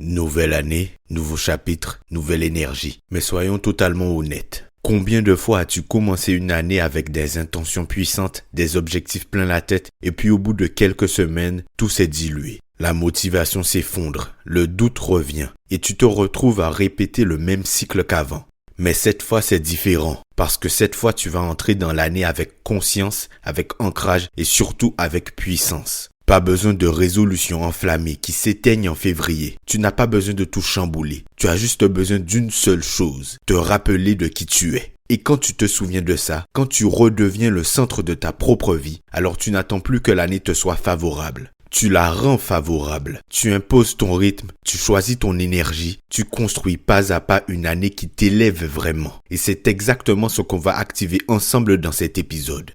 Nouvelle année, nouveau chapitre, nouvelle énergie. Mais soyons totalement honnêtes. Combien de fois as-tu commencé une année avec des intentions puissantes, des objectifs plein la tête, et puis au bout de quelques semaines, tout s'est dilué. La motivation s'effondre, le doute revient, et tu te retrouves à répéter le même cycle qu'avant. Mais cette fois, c'est différent, parce que cette fois, tu vas entrer dans l'année avec conscience, avec ancrage et surtout avec puissance. Pas besoin de résolutions enflammées qui s'éteignent en février. Tu n'as pas besoin de tout chambouler. Tu as juste besoin d'une seule chose, te rappeler de qui tu es. Et quand tu te souviens de ça, quand tu redeviens le centre de ta propre vie, alors tu n'attends plus que l'année te soit favorable. Tu la rends favorable. Tu imposes ton rythme, tu choisis ton énergie, tu construis pas à pas une année qui t'élève vraiment. Et c'est exactement ce qu'on va activer ensemble dans cet épisode.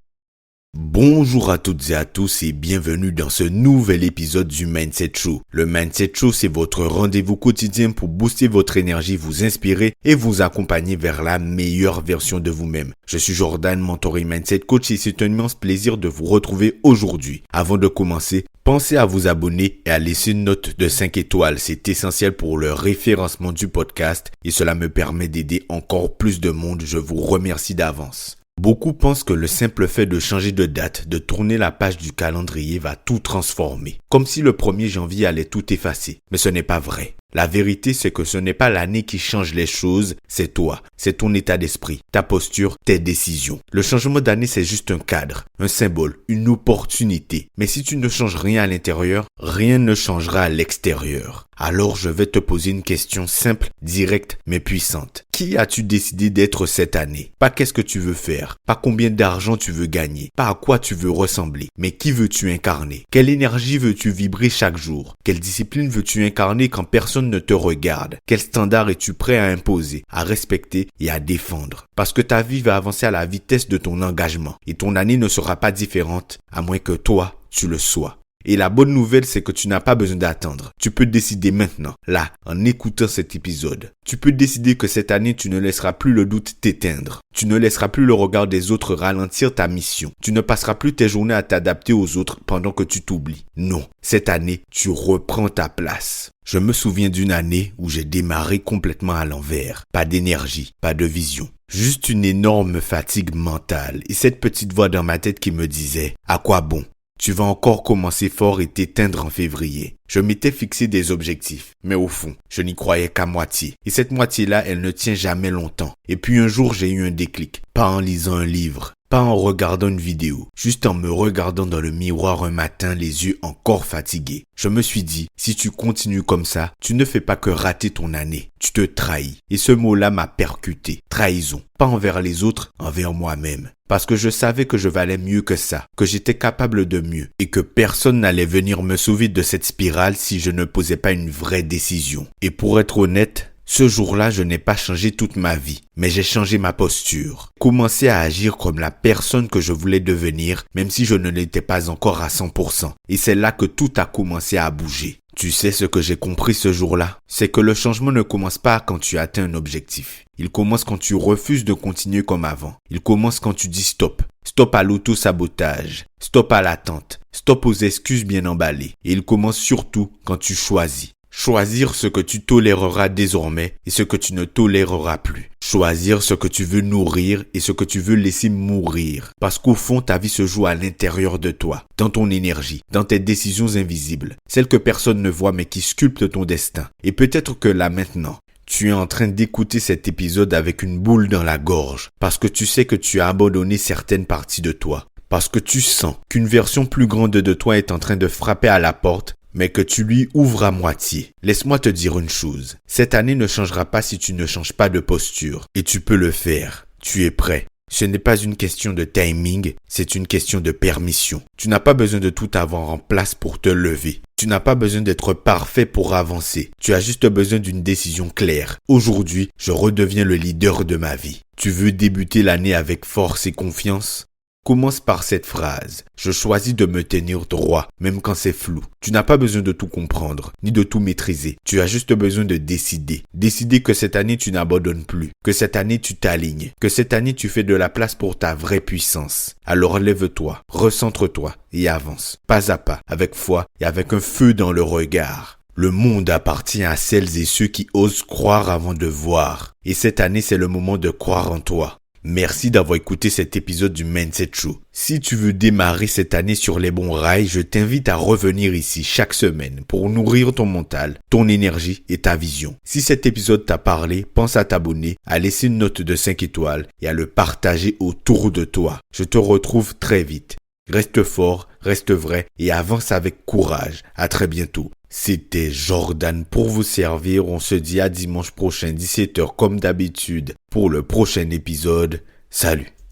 Bonjour à toutes et à tous et bienvenue dans ce nouvel épisode du Mindset Show. Le Mindset Show, c'est votre rendez-vous quotidien pour booster votre énergie, vous inspirer et vous accompagner vers la meilleure version de vous-même. Je suis Jordan, mentor et Mindset Coach et c'est un immense plaisir de vous retrouver aujourd'hui. Avant de commencer, pensez à vous abonner et à laisser une note de 5 étoiles. C'est essentiel pour le référencement du podcast et cela me permet d'aider encore plus de monde. Je vous remercie d'avance. Beaucoup pensent que le simple fait de changer de date, de tourner la page du calendrier va tout transformer. Comme si le 1er janvier allait tout effacer. Mais ce n'est pas vrai. La vérité, c'est que ce n'est pas l'année qui change les choses, c'est toi, c'est ton état d'esprit, ta posture, tes décisions. Le changement d'année, c'est juste un cadre, un symbole, une opportunité. Mais si tu ne changes rien à l'intérieur, rien ne changera à l'extérieur. Alors je vais te poser une question simple, directe, mais puissante. Qui as-tu décidé d'être cette année? Pas qu'est-ce que tu veux faire, pas combien d'argent tu veux gagner, pas à quoi tu veux ressembler, mais qui veux-tu incarner? Quelle énergie veux-tu vibrer chaque jour? Quelle discipline veux-tu incarner quand personne ne te regarde? Quel standard es-tu prêt à imposer, à respecter et à défendre? Parce que ta vie va avancer à la vitesse de ton engagement et ton année ne sera pas différente à moins que toi, tu le sois. Et la bonne nouvelle, c'est que tu n'as pas besoin d'attendre. Tu peux décider maintenant, là, en écoutant cet épisode. Tu peux décider que cette année, tu ne laisseras plus le doute t'éteindre. Tu ne laisseras plus le regard des autres ralentir ta mission. Tu ne passeras plus tes journées à t'adapter aux autres pendant que tu t'oublies. Non, cette année, tu reprends ta place. Je me souviens d'une année où j'ai démarré complètement à l'envers. Pas d'énergie, pas de vision. Juste une énorme fatigue mentale et cette petite voix dans ma tête qui me disait « À quoi bon ? Tu vas encore commencer fort et t'éteindre en février. » Je m'étais fixé des objectifs, mais au fond, je n'y croyais qu'à moitié. Et cette moitié-là, elle ne tient jamais longtemps. Et puis un jour, j'ai eu un déclic. Pas en lisant un livre, pas en regardant une vidéo, juste en me regardant dans le miroir un matin, les yeux encore fatigués. Je me suis dit, si tu continues comme ça, tu ne fais pas que rater ton année. Tu te trahis. Et ce mot-là m'a percuté. Trahison. Pas envers les autres, envers moi-même. Parce que je savais que je valais mieux que ça, que j'étais capable de mieux et que personne n'allait venir me sauver de cette spirale si je ne posais pas une vraie décision. Et pour être honnête, ce jour-là, je n'ai pas changé toute ma vie, mais j'ai changé ma posture. Commencé à agir comme la personne que je voulais devenir, même si je ne l'étais pas encore à 100%. Et c'est là que tout a commencé à bouger. Tu sais ce que j'ai compris ce jour-là? C'est que le changement ne commence pas quand tu atteins un objectif. Il commence quand tu refuses de continuer comme avant. Il commence quand tu dis stop. Stop à l'auto-sabotage. Stop à l'attente. Stop aux excuses bien emballées. Et il commence surtout quand tu choisis. Choisir ce que tu toléreras désormais et ce que tu ne toléreras plus. Choisir ce que tu veux nourrir et ce que tu veux laisser mourir. Parce qu'au fond, ta vie se joue à l'intérieur de toi, dans ton énergie, dans tes décisions invisibles, celles que personne ne voit mais qui sculptent ton destin. Et peut-être que là maintenant, tu es en train d'écouter cet épisode avec une boule dans la gorge parce que tu sais que tu as abandonné certaines parties de toi. Parce que tu sens qu'une version plus grande de toi est en train de frapper à la porte mais que tu lui ouvres à moitié. Laisse-moi te dire une chose. Cette année ne changera pas si tu ne changes pas de posture. Et tu peux le faire. Tu es prêt. Ce n'est pas une question de timing, c'est une question de permission. Tu n'as pas besoin de tout avoir en place pour te lever. Tu n'as pas besoin d'être parfait pour avancer. Tu as juste besoin d'une décision claire. Aujourd'hui, je redeviens le leader de ma vie. Tu veux débuter l'année avec force et confiance? Commence par cette phrase. Je choisis de me tenir droit, même quand c'est flou. Tu n'as pas besoin de tout comprendre, ni de tout maîtriser. Tu as juste besoin de décider. Décider que cette année, tu n'abandonnes plus. Que cette année, tu t'alignes. Que cette année, tu fais de la place pour ta vraie puissance. Alors lève-toi, recentre-toi et avance, pas à pas, avec foi et avec un feu dans le regard. Le monde appartient à celles et ceux qui osent croire avant de voir. Et cette année, c'est le moment de croire en toi. Merci d'avoir écouté cet épisode du Mindset Show. Si tu veux démarrer cette année sur les bons rails, je t'invite à revenir ici chaque semaine pour nourrir ton mental, ton énergie et ta vision. Si cet épisode t'a parlé, pense à t'abonner, à laisser une note de 5 étoiles et à le partager autour de toi. Je te retrouve très vite. Reste fort, reste vrai et avance avec courage. À très bientôt. C'était Jordan pour vous servir. On se dit à dimanche prochain 17h comme d'habitude pour le prochain épisode. Salut.